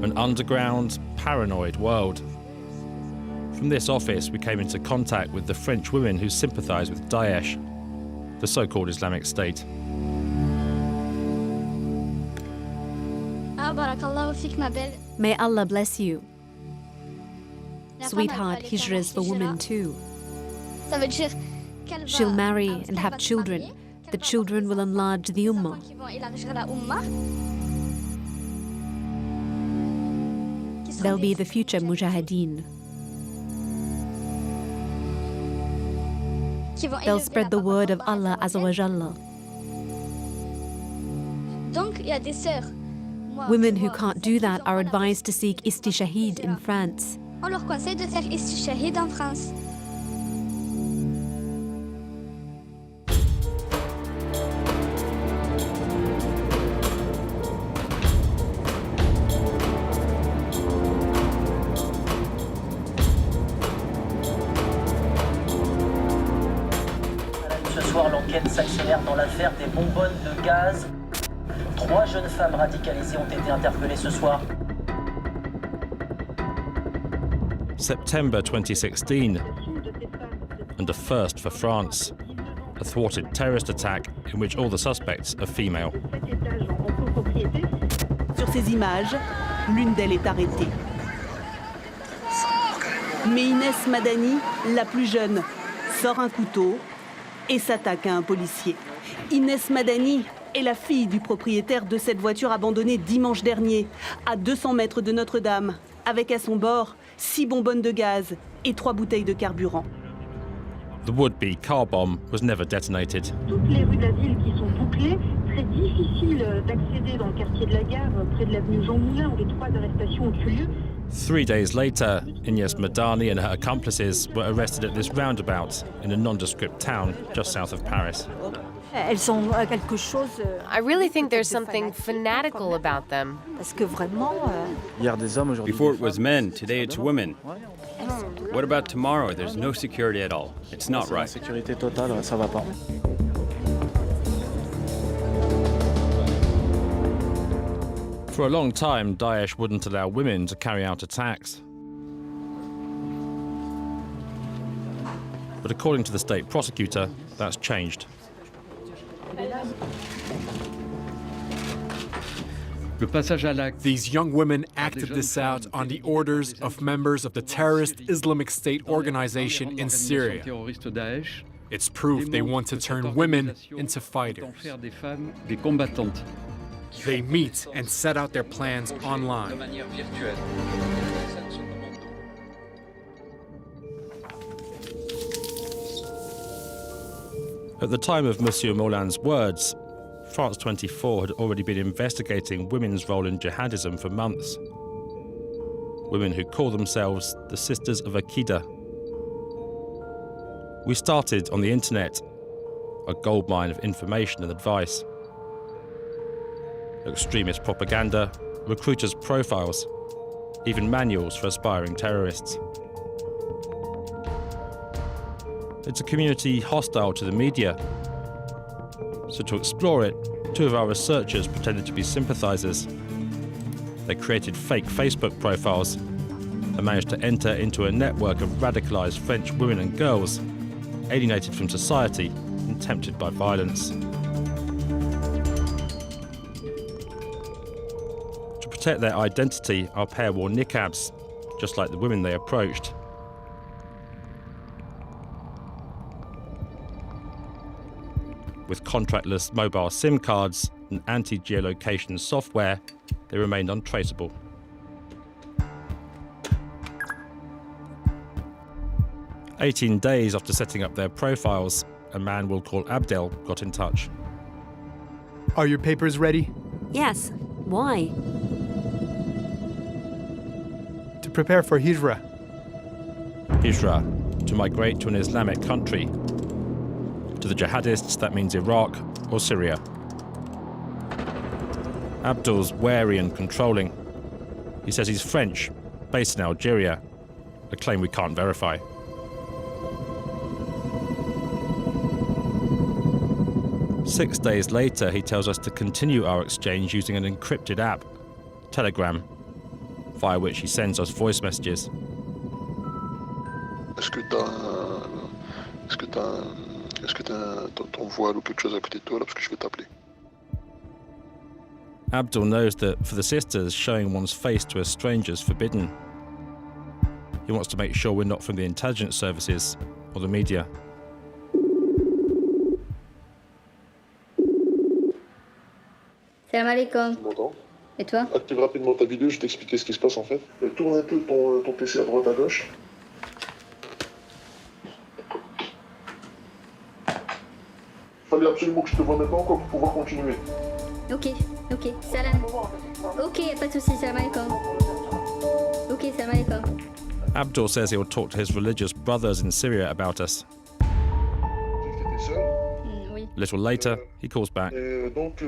an underground, paranoid world. From this office, we came into contact with the French women who sympathize with Daesh, the so-called Islamic State. May Allah bless you. Sweetheart, hijra is for women too. She'll marry and have children. The children will enlarge the ummah. They'll be the future mujahideen. They'll spread the word of Allah Azza wa Jalla. Women who can't do that are advised to seek istishahid in France. On leur conseille de faire istishahid en France. Ce soir, l'enquête s'accélère dans l'affaire des bonbonnes de gaz. 3 jeunes femmes radicalisées ont été interpellées ce soir. September 2016, and a first for France, a thwarted terrorist attack in which all the suspects are female. Sur ces images, l'une d'elles est arrêtée. Mais Inès Madani, la plus jeune, sort un couteau et s'attaque à un policier. Inès Madani est la fille du propriétaire de cette voiture abandonnée dimanche dernier, à 200 mètres de Notre-Dame, avec à son bord 6 bonbonnes de gaz et 3 bouteilles de carburant. The would-be car bomb was never detonated. Toutes les rues de la ville qui sont bouclées, très difficile d'accéder dans le quartier de la Gare, près de l'avenue Jean Moulin, où les 3 arrestations ont eu lieu. 3 days later, Inès Madani and her accomplices were arrested at this roundabout in a nondescript town just south of Paris. Elles ont quelque chose. I really think there's something fanatical about them. Parce que vraiment. Before it was men, today it's women. What about tomorrow? There's no security at all. It's not right. Sécurité totale, ça va pas. For a long time, Daesh wouldn't allow women to carry out attacks. But according to the state prosecutor, that's changed. These young women acted this out on the orders of members of the terrorist Islamic State organization in Syria. It's proof they want to turn women into fighters. They meet and set out their plans online. At the time of Monsieur Molin's words, France 24 had already been investigating women's role in jihadism for months. Women who call themselves the Sisters of Aqidah. We started on the internet, a goldmine of information and advice. Extremist propaganda, recruiters' profiles, even manuals for aspiring terrorists. It's a community hostile to the media. So to explore it, 2 of our researchers pretended to be sympathizers. They created fake Facebook profiles and managed to enter into a network of radicalized French women and girls, alienated from society and tempted by violence. To protect their identity, our pair wore niqabs, just like the women they approached. With contractless mobile SIM cards and anti-geolocation software, they remained untraceable. "18 days after setting up their profiles, a man we'll call Abdel got in touch. Are your papers ready? Yes. Why? To prepare for hijra. Hijra, to migrate to an Islamic country. To the jihadists, that means Iraq or Syria. Abdul's wary and controlling. He says he's French, based in Algeria, a claim we can't verify. Six days later, he tells us to continue our exchange using an encrypted app, Telegram. via which he sends us voice messages. Est-ce que t'as ton voile ou quelque chose à côté de toi là parce que je vais t'appeler? Abdul knows that for the sisters, showing one's face to a stranger is forbidden. He wants to make sure we're not from the intelligence services or the media. Salam alaikum. Tu m'entends? Et toi? Active rapidement ta vidéo, je vais t'expliquer ce qui se passe en fait. Tourne un peu ton PC à droite à gauche. Il fallait absolument que je te vois maintenant quoi, pour pouvoir continuer. Ok, salam. Ok, pas de soucis, salam alaikum. Ok, salam alaikum. Abdul says he will talk to his religious brothers in Syria about us. Oui. A little later, he calls back. Donc,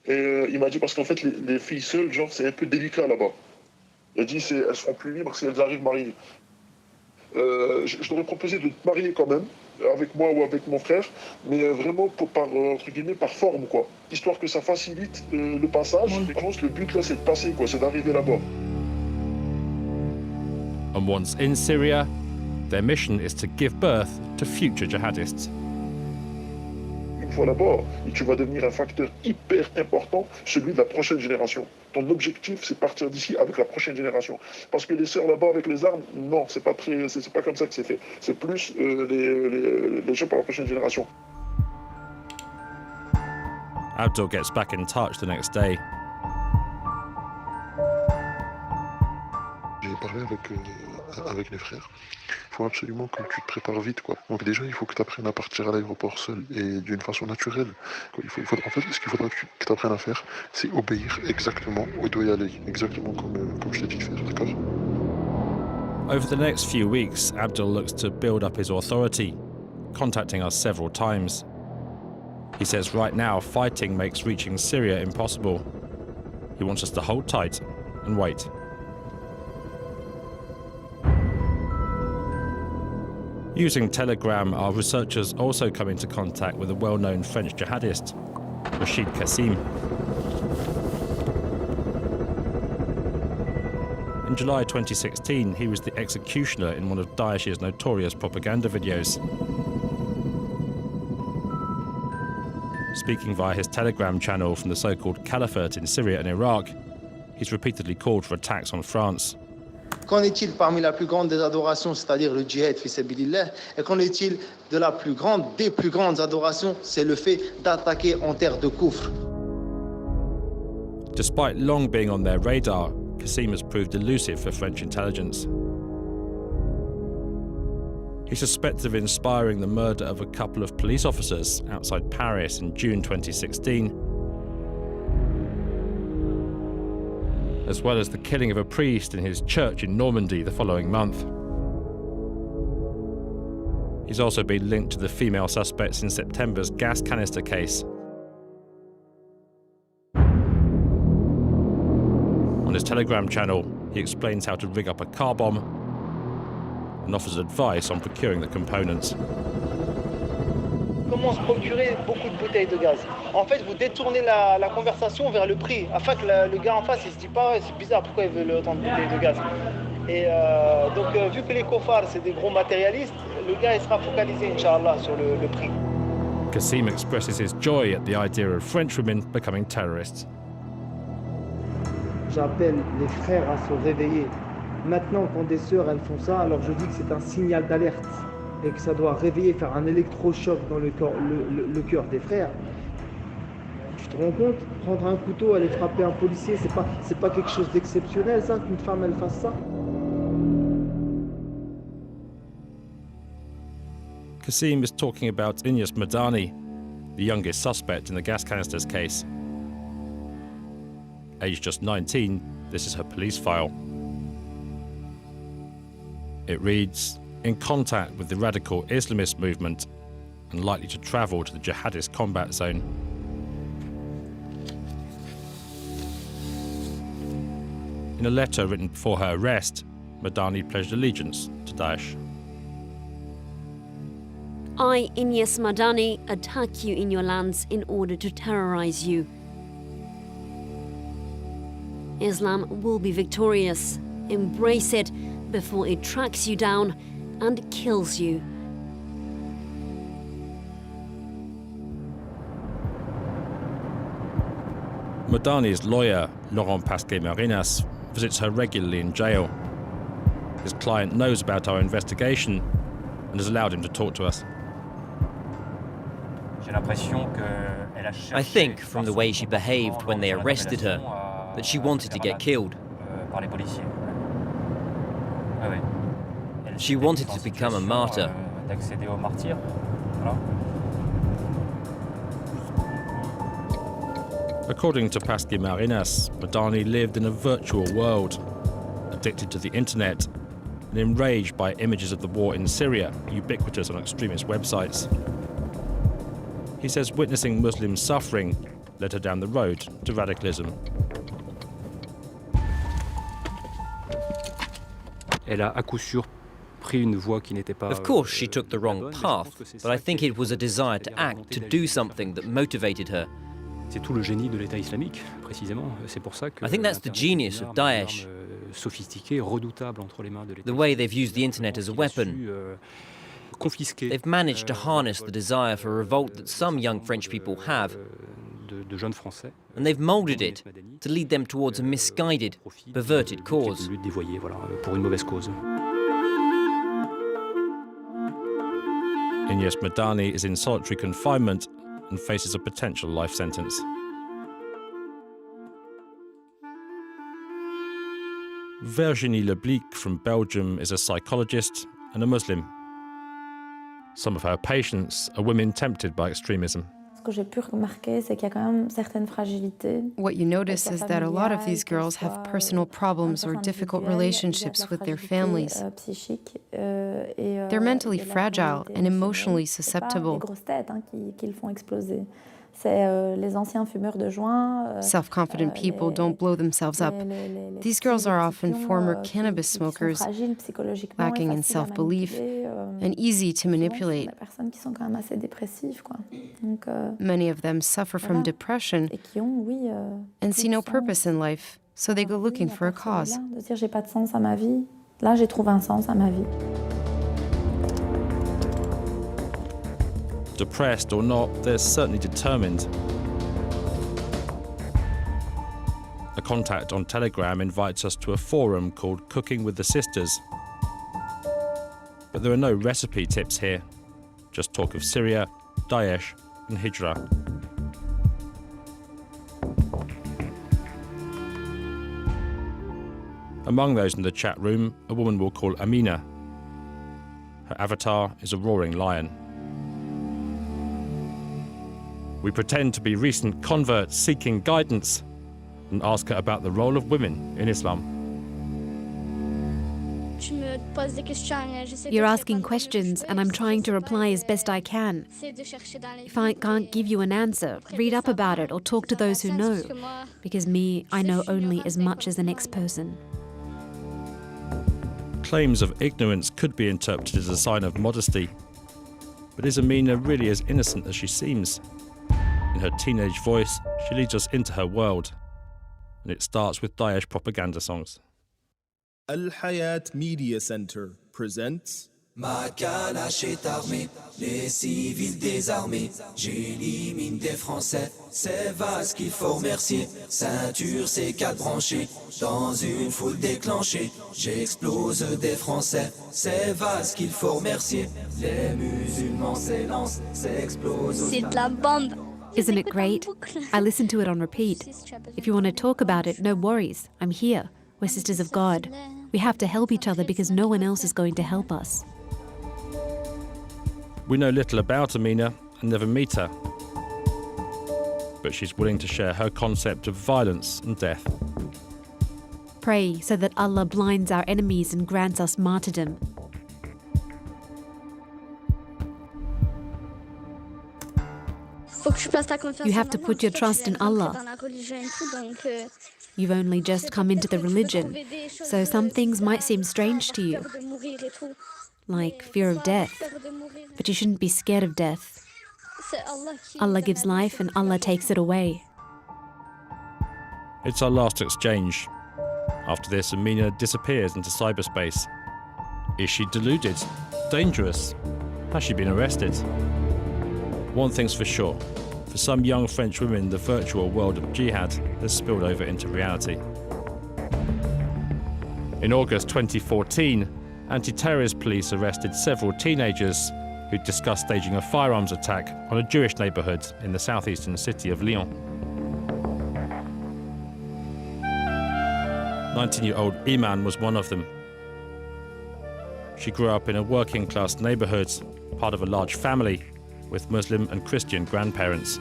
il m'a dit parce qu'en fait les filles seules, genre c'est un peu délicat là-bas. Il a dit elles seront plus libres si elles arrivent mariées. Je t'aurais proposé de te marier quand même, avec moi ou avec mon frère, mais vraiment entre guillemets par forme quoi, histoire que ça facilite le passage. Je pense que le but là c'est de passer quoi, c'est d'arriver là-bas. And once in Syria, their mission is to give birth to future jihadists. Une fois là-bas, tu vas devenir un facteur hyper important, celui de la prochaine génération. Ton objectif, c'est partir d'ici avec la prochaine génération. Parce que les sœurs là-bas avec les armes, non, c'est pas comme ça que c'est fait. C'est plus les gens pour la prochaine génération. Abdul gets back in touch the next day. J'ai parlé avec les frères. Il faut absolument que tu te prépares vite, quoi. Donc déjà, il faut que tu apprennes à partir à l'aéroport seul et d'une façon naturelle. En fait, ce qu'il faudra que tu apprennes à faire, c'est obéir exactement où il doit y aller, exactement comme je t'ai dit de faire, d'accord? Over the next few weeks, Abdul looks to build up his authority, contacting us several times. He says right now, fighting makes reaching Syria impossible. He wants us to hold tight and wait. Using Telegram, our researchers also come into contact with a well-known French jihadist, Rachid Kassim. In July 2016, he was the executioner in one of Daesh's notorious propaganda videos. Speaking via his Telegram channel from the so-called Caliphate in Syria and Iraq, he's repeatedly called for attacks on France. Qu'en est-il parmi la plus grande des adorations, c'est-à-dire le djihad fi sabilillah, et qu'en est-il de la plus grande des plus grandes adorations, c'est le fait d'attaquer en terre de coufre. Despite long being on their radar, Kassim has proved elusive for French intelligence. He's suspected of inspiring the murder of a couple of police officers outside Paris in June 2016, as well as the killing of a priest in his church in Normandy the following month. He's also been linked to the female suspects in September's gas canister case. On his Telegram channel, he explains how to rig up a car bomb and offers advice on procuring the components. Comment se procurer beaucoup de bouteilles de gaz? En fait, vous détournez la conversation vers le prix, afin que le gars en face, il se dit pas, ouais, c'est bizarre, pourquoi il veut autant de bouteilles de gaz? Et donc, vu que les kofars, c'est des gros matérialistes, le gars, il sera focalisé, Inch'Allah, sur le prix. Kassim expresses his joy at the idea of French women becoming terrorists. J'appelle les frères à se réveiller. Maintenant, quand des sœurs, elles font ça, alors je dis que c'est un signal d'alerte et que ça doit réveiller, faire un électrochoc dans le cœur des frères. Tu te rends compte? Prendre un couteau, aller frapper un policier, c'est pas quelque chose d'exceptionnel, ça, qu'une femme, elle fasse ça? Kassim is talking about Inyas Madani, the youngest suspect in the gas canisters case. Aged just 19, this is her police file. It reads, in contact with the radical Islamist movement and likely to travel to the jihadist combat zone. In a letter written before her arrest, Madani pledged allegiance to Daesh. I, Inyas Madani, attack you in your lands in order to terrorize you. Islam will be victorious. Embrace it before it tracks you down and kills you. Madani's lawyer, Laurent Pasquet-Marinas, visits her regularly in jail. His client knows about our investigation and has allowed him to talk to us. I think, from the way she behaved when they arrested her, that she wanted to get killed. She wanted to become a martyr. According to Pasquet-Marinas, Madani lived in a virtual world, addicted to the internet and enraged by images of the war in Syria, ubiquitous on extremist websites. He says witnessing Muslim suffering led her down the road to radicalism. Of course, she took the wrong path, but I think it was a desire to act, to do something that motivated her. I think that's the genius of Daesh. The way they've used the internet as a weapon. They've managed to harness the desire for revolt that some young French people have, and they've molded it to lead them towards a misguided, perverted cause. Ignace Madani is in solitary confinement and faces a potential life sentence. Virginie Leblic from Belgium is a psychologist and a Muslim. Some of her patients are women tempted by extremism. What you notice is that a lot of these girls have personal problems or difficult relationships with their families. They're mentally fragile and emotionally susceptible. Self-confident people don't blow themselves up. These girls are often former cannabis smokers, lacking in self-belief, and easy to manipulate. Many of them suffer from depression and see no purpose in life, so they go looking for a cause. Depressed or not, they're certainly determined. A contact on Telegram invites us to a forum called Cooking with the Sisters. But there are no recipe tips here, just talk of Syria, Daesh and Hijra. Among those in the chat room, a woman we'll call Amina. Her avatar is a roaring lion. We pretend to be recent converts seeking guidance and ask her about the role of women in Islam. You're asking questions and I'm trying to reply as best I can. If I can't give you an answer, read up about it or talk to those who know. Because I know only as much as the next person. Claims of ignorance could be interpreted as a sign of modesty. But is Amina really as innocent as she seems? In her teenage voice, she leads us into her world. And it starts with Daesh propaganda songs. Al Hayat Media Center presents Ma calache est armée, les civils désarmés, j'élimine des Français, c'est Vaz qu'il faut remercier, ceinture c'est 4 branchés, dans une foule déclenchée, j'explose des Français, c'est Vaz qu'il faut remercier, les musulmans s'élancent, s'explosent. C'est de la bande. Isn't it great? I listen to it on repeat. If you want to talk about it, no worries. I'm here. We're sisters of God. We have to help each other because no one else is going to help us. We know little about Amina and never meet her. But she's willing to share her concept of violence and death. Pray so that Allah blinds our enemies and grants us martyrdom. You have to put your trust in Allah. You've only just come into the religion, so some things might seem strange to you, like fear of death, but you shouldn't be scared of death. Allah gives life and Allah takes it away. It's our last exchange. After this, Amina disappears into cyberspace. Is she deluded? Dangerous? Has she been arrested? One thing's for sure. For some young French women, the virtual world of jihad has spilled over into reality. In August 2014, anti-terrorist police arrested several teenagers who discussed staging a firearms attack on a Jewish neighbourhood in the southeastern city of Lyon. 19-year-old Iman was one of them. She grew up in a working-class neighbourhood, part of a large family, with Muslim and Christian grandparents.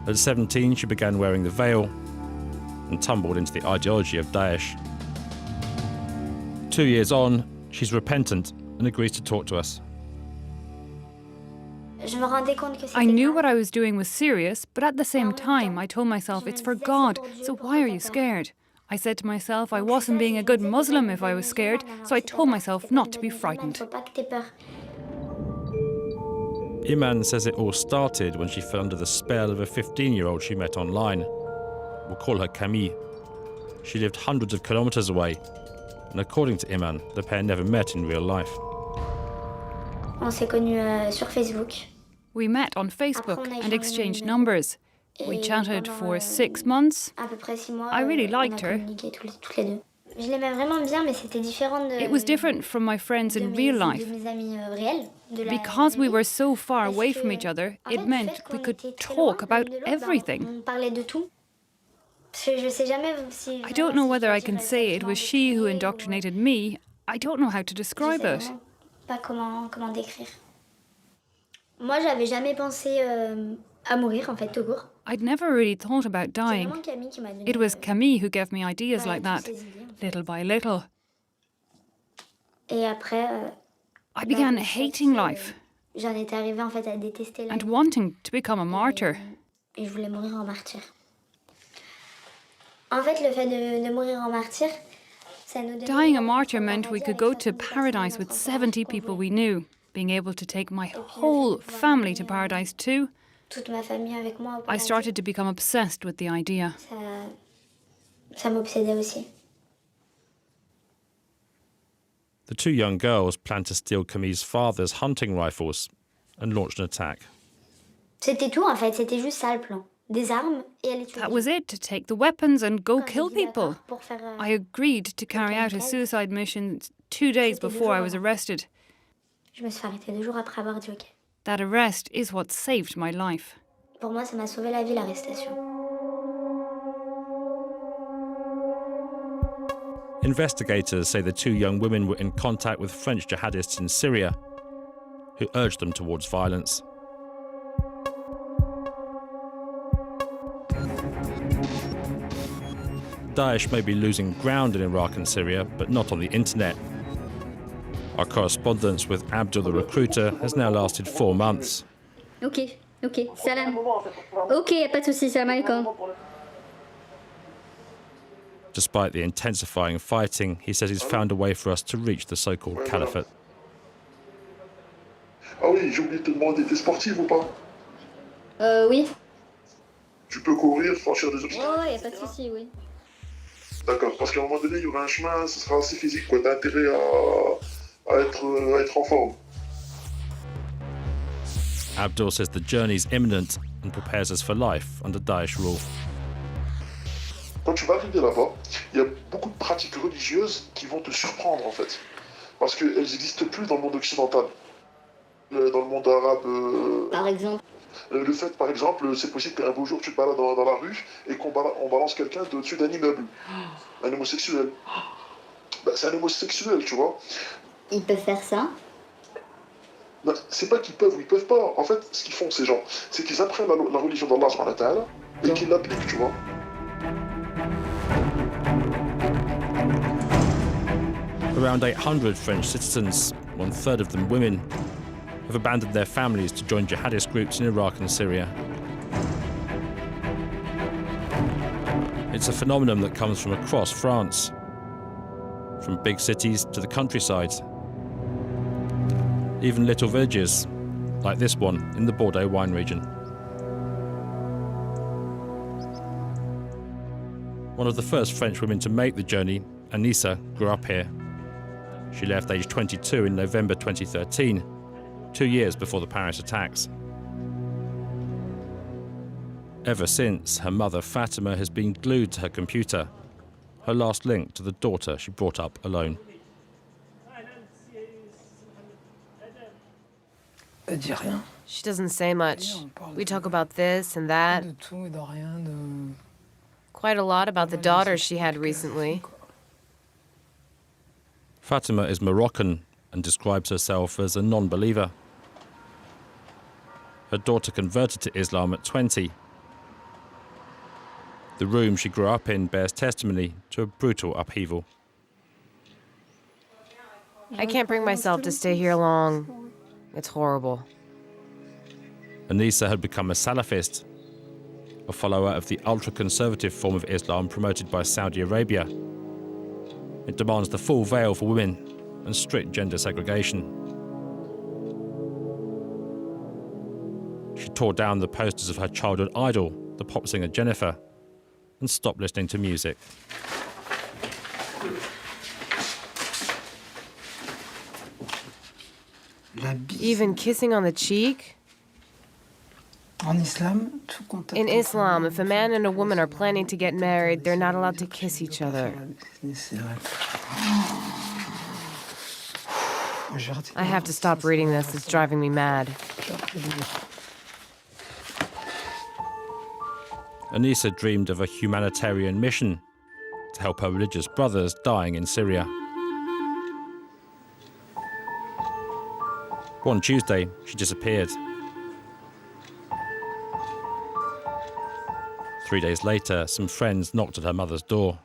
At 17, she began wearing the veil and tumbled into the ideology of Daesh. 2 years on, she's repentant and agrees to talk to us. I knew what I was doing was serious, but at the same time, I told myself it's for God, so why are you scared? I said to myself I wasn't being a good Muslim if I was scared, so I told myself not to be frightened. Iman says it all started when she fell under the spell of a 15-year-old she met online. We'll call her Camille. She lived hundreds of kilometers away, and according to Iman, the pair never met in real life. On s'est connus sur Facebook. We met on Facebook and exchanged numbers. We chatted for 6 months. I really liked her. It was different from my friends in real life. Because we were so far away from each other, it meant we could talk about everything. I don't know whether I can say it was she who indoctrinated me. I don't know how to describe it. Moi, j'avais jamais pensé à mourir, en fait, tout court. I'd never really thought about dying. It was Camille who gave me ideas like that, little by little. I began hating life and wanting to become a martyr. Dying a martyr meant we could go to paradise with 70 people we knew, being able to take my whole family to paradise too. I started to become obsessed with the idea. The two young girls planned to steal Camille's father's hunting rifles and launched an attack. C'était tout en fait, c'était juste ça le plan. Des armes et aller tuer. That was it, to take the weapons and go kill people. I agreed to carry out a suicide mission 2 days before I was arrested. Je me suis fait arrêter 2 jours après avoir dit OK. That arrest is what saved my life. Pour moi, ça m'a sauvé la vie, l'arrestation. Investigators say the two young women were in contact with French jihadists in Syria, who urged them towards violence. Daesh may be losing ground in Iraq and Syria, but not on the internet. Our correspondence with Abdul the recruiter has now lasted 4 months. Ok, salam. Ok, pas de soucis, salam alaikum. Despite the intensifying fighting, he says he's found a way for us to reach the so-called caliphate. Ah oui, j'ai oublié de te demander, t'es sportive ou pas? Oui. Tu peux courir, franchir des obstacles? Ouais, y a pas de soucis, oui. D'accord, parce qu'à un moment donné, il y aura un chemin, ce sera assez physique, quoi. T'as intérêt à être en forme. Abdul says the journey's imminent and prepares us for life under Daesh rule. Quand tu vas arriver là-bas, il y a beaucoup de pratiques religieuses qui vont te surprendre en fait. Parce qu'elles n'existent plus dans le monde occidental. Dans le monde arabe... Par exemple le fait, par exemple, c'est possible qu'un beau jour tu te balades dans la rue et qu'on balance quelqu'un au-dessus d'un immeuble. Un homosexuel. Bah, c'est un homosexuel, tu vois. Ils peuvent faire ça? Non, c'est pas qu'ils peuvent ou ils peuvent pas. En fait, ce qu'ils font, ces gens, c'est qu'ils apprennent la religion d'Allah subhanahu wa ta'ala et qu'ils l'appliquent, tu vois. Around 800 French citizens, 1/3 of them women, have abandoned their families to join jihadist groups in Iraq and Syria. It's a phenomenon that comes from across France, from big cities to the countryside, even little villages, like this one in the Bordeaux wine region. One of the first French women to make the journey, Anissa grew up here. She left aged 22 in November 2013, 2 years before the Paris attacks. Ever since, her mother Fatima has been glued to her computer, her last link to the daughter she brought up alone. She doesn't say much. We talk about this and that. Quite a lot about the daughter she had recently. Fatima is Moroccan and describes herself as a non-believer. Her daughter converted to Islam at 20. The room she grew up in bears testimony to a brutal upheaval. I can't bring myself to stay here long. It's horrible. Anissa had become a Salafist, a follower of the ultra-conservative form of Islam promoted by Saudi Arabia. It demands the full veil for women and strict gender segregation. She tore down the posters of her childhood idol, the pop singer Jennifer, and stopped listening to music. Even kissing on the cheek? In Islam, if a man and a woman are planning to get married, they're not allowed to kiss each other. I have to stop reading this. It's driving me mad. Anissa dreamed of a humanitarian mission to help her religious brothers dying in Syria. One Tuesday, she disappeared. 3 days later, some friends knocked at her mother's door.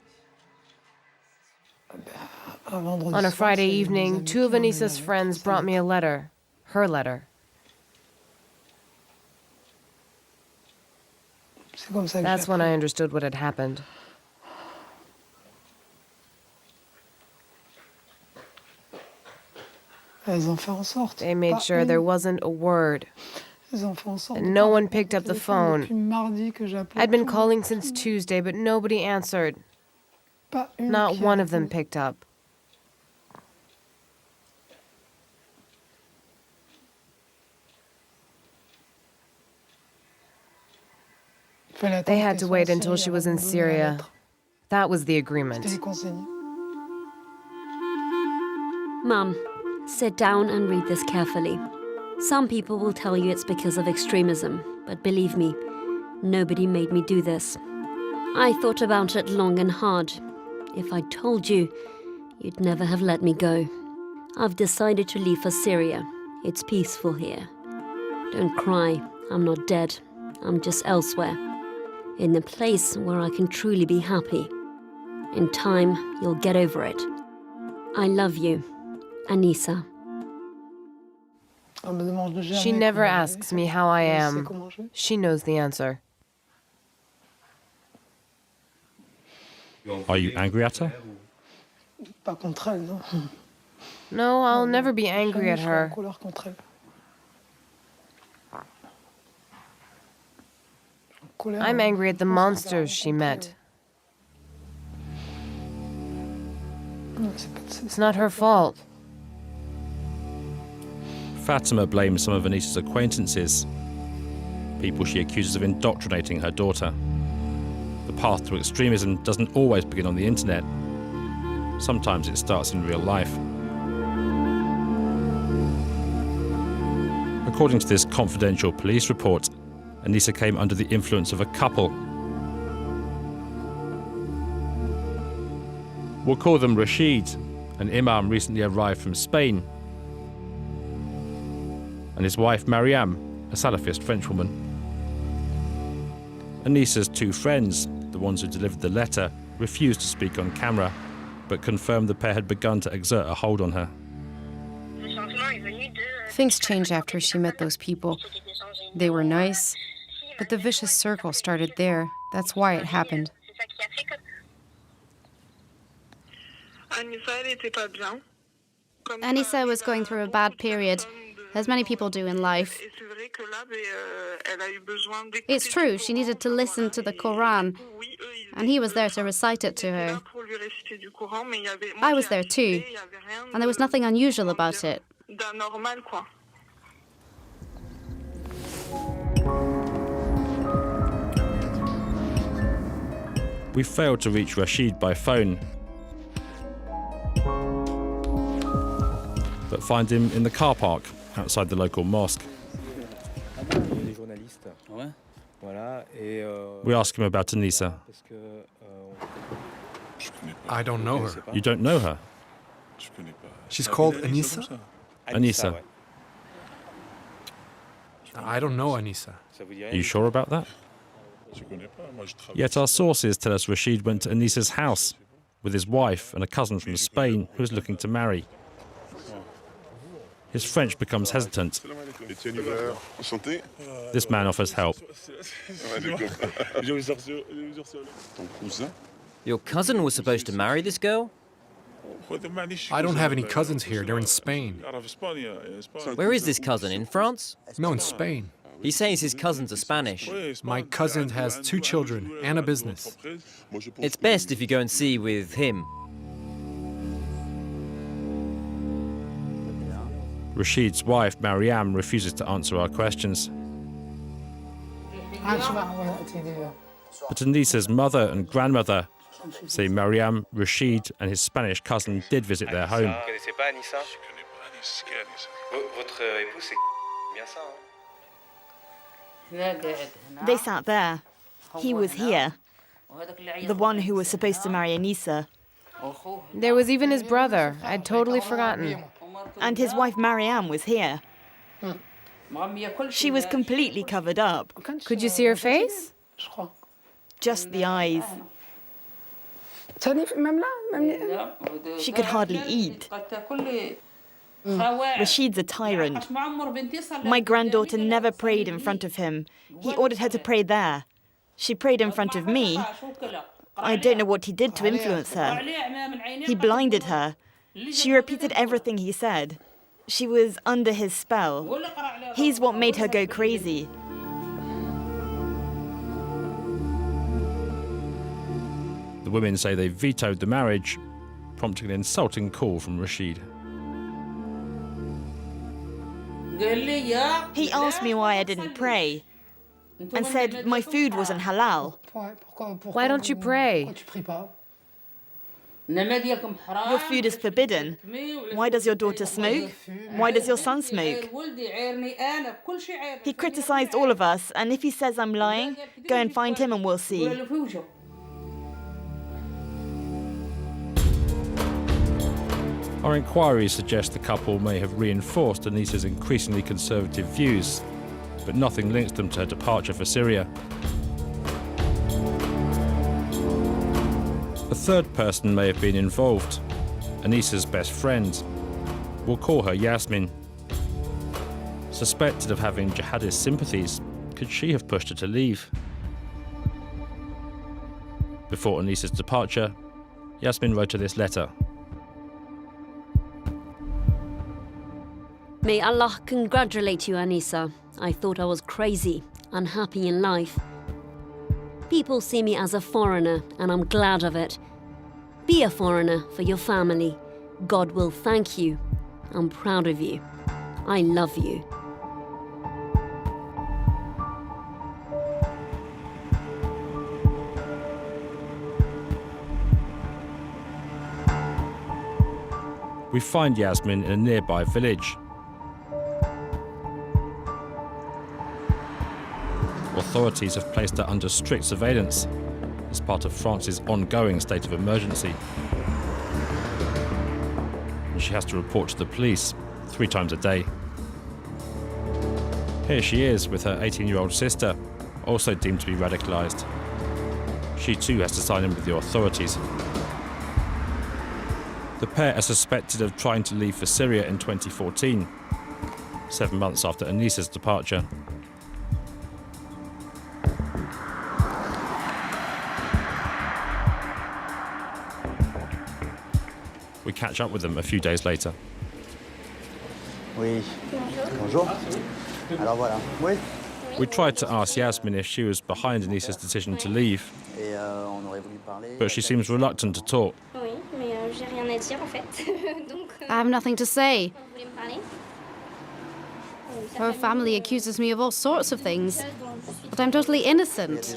On a Friday evening, 2 of Anissa's friends brought me a letter. Her letter. That's when I understood what had happened. They made sure there wasn't a word. And no one picked up the phone. I'd been calling since Tuesday, but nobody answered. Not one of them picked up. They had to wait until she was in Syria. That was the agreement. Mum, sit down and read this carefully. Some people will tell you it's because of extremism, but believe me, nobody made me do this. I thought about it long and hard. If I told you, you'd never have let me go. I've decided to leave for Syria. It's peaceful here. Don't cry, I'm not dead. I'm just elsewhere. In a place where I can truly be happy. In time, you'll get over it. I love you, Anissa. She never asks me how I am. She knows the answer. Are you angry at her? No, I'll never be angry at her. I'm angry at the monsters she met. It's not her fault. Fatima blames some of Anissa's acquaintances, people she accuses of indoctrinating her daughter. The path to extremism doesn't always begin on the internet. Sometimes it starts in real life. According to this confidential police report, Anissa came under the influence of a couple. We'll call them Rashid, an imam recently arrived from Spain, and his wife Mariam, a Salafist Frenchwoman. Anissa's 2 friends, the ones who delivered the letter, refused to speak on camera, but confirmed the pair had begun to exert a hold on her. Things changed after she met those people. They were nice, but the vicious circle started there. That's why it happened. Anissa was going through a bad period, as many people do in life. It's true, she needed to listen to the Quran. and he was there to recite it to her. I was there too, and there was nothing unusual about it. We failed to reach Rashid by phone, but find him in the car park outside the local mosque. We ask him about Anissa. I don't know her. You don't know her? She's called Anissa? Anissa. I don't know Anissa. Are you sure about that? Yet our sources tell us Rashid went to Anissa's house with his wife and a cousin from Spain who was looking to marry. His French becomes hesitant. Etienne Huver, enchanté. This man offers help. Your cousin was supposed to marry this girl? I don't have any cousins here. They're in Spain. Where is this cousin? In France? No, in Spain. He says his cousins are Spanish. My cousin has 2 children and a business. It's best if you go and see with him. Rashid's wife, Mariam, refuses to answer our questions. But Anissa's mother and grandmother say Mariam, Rashid and his Spanish cousin did visit their home. They sat there. He was here. The one who was supposed to marry Anissa. There was even his brother. I'd totally forgotten. And his wife Mariam was here. She was completely covered up. Could you see her face? Just the eyes. She could hardly eat. Rashid's a tyrant. My granddaughter never prayed in front of him. He ordered her to pray there. She prayed in front of me. I don't know what he did to influence her. He blinded her. She repeated everything he said. She was under his spell. He's what made her go crazy. The women say they vetoed the marriage, prompting an insulting call from Rashid. He asked me why I didn't pray and said my food wasn't halal. Why don't you pray? Your food is forbidden. Why does your daughter smoke? Why does your son smoke? He criticized all of us, and if he says I'm lying, go and find him and we'll see. Our inquiries suggest the couple may have reinforced Anissa's increasingly conservative views, but nothing links them to her departure for Syria. A third person may have been involved, Anissa's best friend. We'll call her Yasmin. Suspected of having jihadist sympathies, could she have pushed her to leave? Before Anissa's departure, Yasmin wrote her this letter. May Allah congratulate you, Anissa. I thought I was crazy, unhappy in life. People see me as a foreigner, and I'm glad of it. Be a foreigner for your family. God will thank you. I'm proud of you. I love you. We find Yasmin in a nearby village. Authorities have placed her under strict surveillance as part of France's ongoing state of emergency. And she has to report to the police 3 times a day. Here she is with her 18-year-old sister, also deemed to be radicalized. She too has to sign in with the authorities. The pair are suspected of trying to leave for Syria in 2014, 7 months after Anissa's departure. We catch up with them a few days later. Oui. Bonjour. Alors voilà. Oui. We tried to ask Yasmin if she was behind Anissa's decision to leave. but she seems reluctant to talk. Oui, mais j'ai rien à dire en fait. Donc, I have nothing to say. vous voulez me parler? Her family accuses me of all sorts of things, but I'm totally innocent.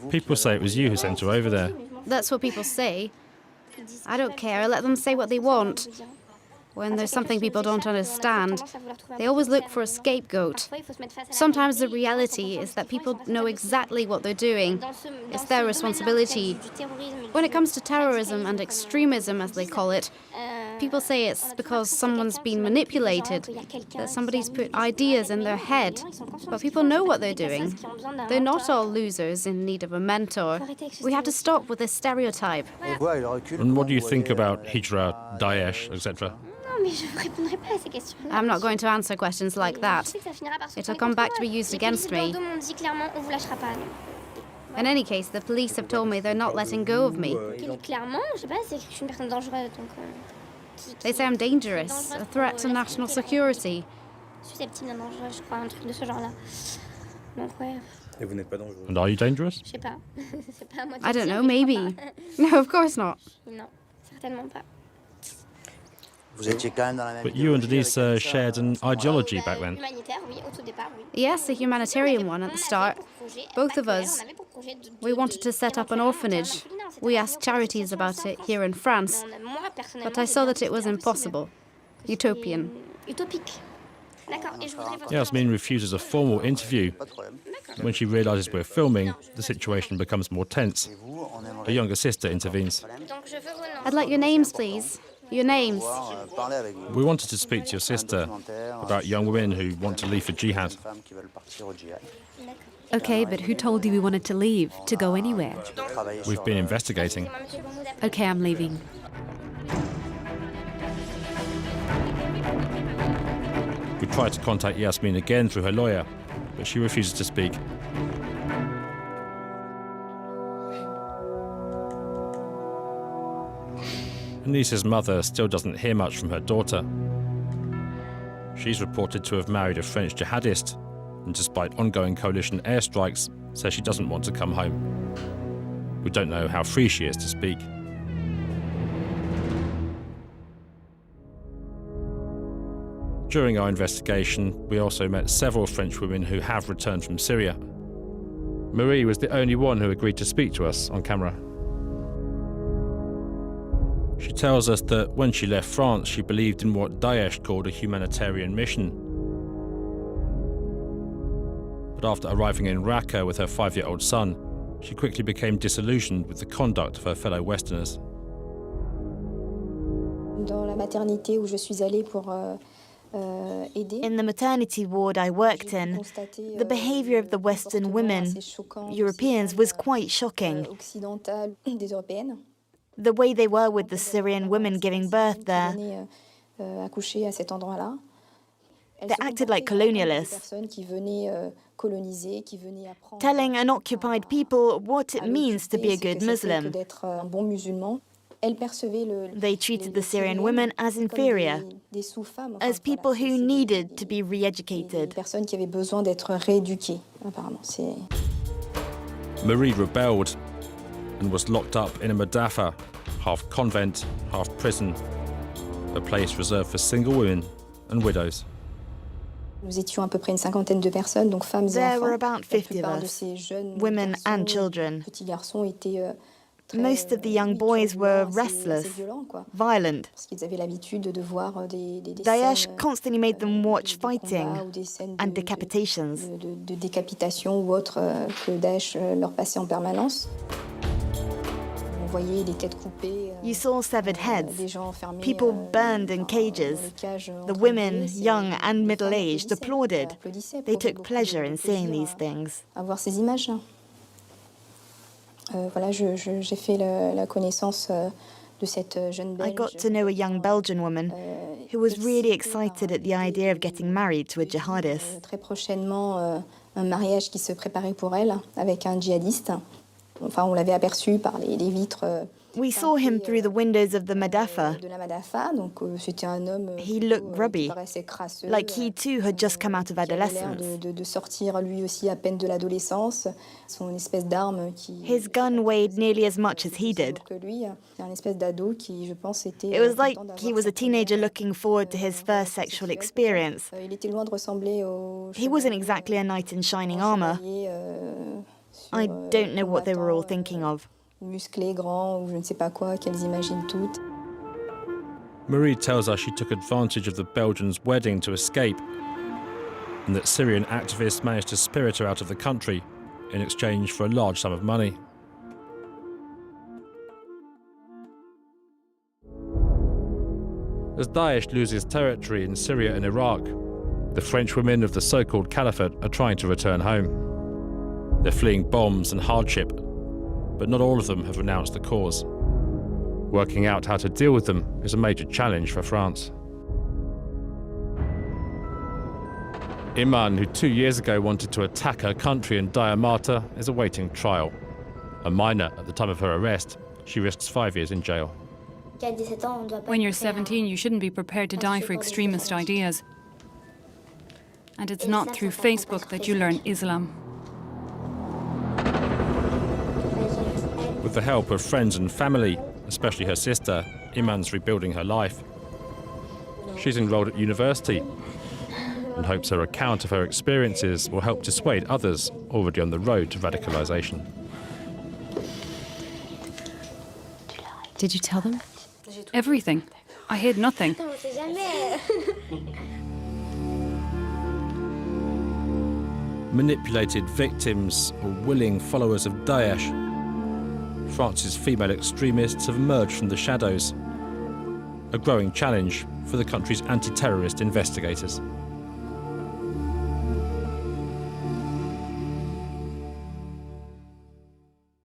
People say it was you who sent her over there. That's what people say. I don't care, let them say what they want. When there's something people don't understand, they always look for a scapegoat. Sometimes the reality is that people know exactly what they're doing. It's their responsibility. When it comes to terrorism and extremism, as they call it, people say it's because someone's been manipulated, that somebody's put ideas in their head. But people know what they're doing. They're not all losers in need of a mentor. We have to stop with this stereotype. And what do you think about Hijra, Daesh, etc.? I'm not going to answer questions like that. It'll come back to be used against me. In any case, the police have told me they're not letting go of me. They say I'm dangerous, a threat to national security. And are you dangerous? I don't know, maybe. No, of course not. But you and Denise shared an ideology back then. Yes, a humanitarian one at the start. Both of us. We wanted to set up an orphanage. We asked charities about it here in France, but I saw that it was impossible. Utopian. Yasmin refuses a formal interview. When she realises we're filming, the situation becomes more tense. Her younger sister intervenes. I'd like your names, please. Your names. We wanted to speak to your sister about young women who want to leave for jihad. Okay, but who told you we wanted to leave, to go anywhere? We've been investigating. Okay, I'm leaving. We tried to contact Yasmin again through her lawyer, but she refuses to speak. Anissa's mother still doesn't hear much from her daughter. She's reported to have married a French jihadist, and despite ongoing coalition airstrikes, says she doesn't want to come home. We don't know how free she is to speak. During our investigation, we also met several French women who have returned from Syria. Marie was the only one who agreed to speak to us on camera. She tells us that when she left France, she believed in what Daesh called a humanitarian mission. But after arriving in Raqqa with her 5-year-old son, she quickly became disillusioned with the conduct of her fellow Westerners. In the maternity ward I worked in, the behaviour of the Western women, Europeans, was quite shocking. The way they were with the Syrian women giving birth there. They acted like colonialists, telling an occupied people what it means to be a good Muslim. They treated the Syrian women as inferior, as people who needed to be re-educated. Marie rebelled and was locked up in a madafa, half convent, half prison, a place reserved for single women and widows. There were about 50 of us, women and children. Most of the young boys were restless, violent. Daesh constantly made them watch fighting and decapitations. You saw severed heads, people burned in cages. The women, young and middle-aged, applauded. They took pleasure in seeing these things. I got to know a young Belgian woman who was really excited at the idea of getting married to a jihadist. Un mariage qui se préparait pour elle avec un djihadiste. Enfin, on l'avait aperçu par les vitres We saw him through the windows of the Madafa. He looked grubby, like he too had just come out of adolescence. His gun weighed nearly as much as he did. It was like he was a teenager looking forward to his first sexual experience. He wasn't exactly a knight in shining armor. I don't know what they were all thinking of. Marie tells us she took advantage of the Belgian's wedding to escape, and that Syrian activists managed to spirit her out of the country in exchange for a large sum of money. As Daesh loses territory in Syria and Iraq, the French women of the so-called caliphate are trying to return home. They're fleeing bombs and hardship, but not all of them have renounced the cause. Working out how to deal with them is a major challenge for France. Iman, who 2 years ago wanted to attack her country and die a martyr, is awaiting trial. A minor at the time of her arrest, she risks 5 years in jail. When you're 17, you shouldn't be prepared to die for extremist ideas. And it's not through Facebook that you learn Islam. With the help of friends and family, especially her sister, Iman's rebuilding her life. She's enrolled at university and hopes her account of her experiences will help dissuade others already on the road to radicalization. Did you tell them? Everything. I hid nothing. Manipulated victims or willing followers of Daesh, France's female extremists have emerged from the shadows, a growing challenge for the country's anti-terrorist investigators.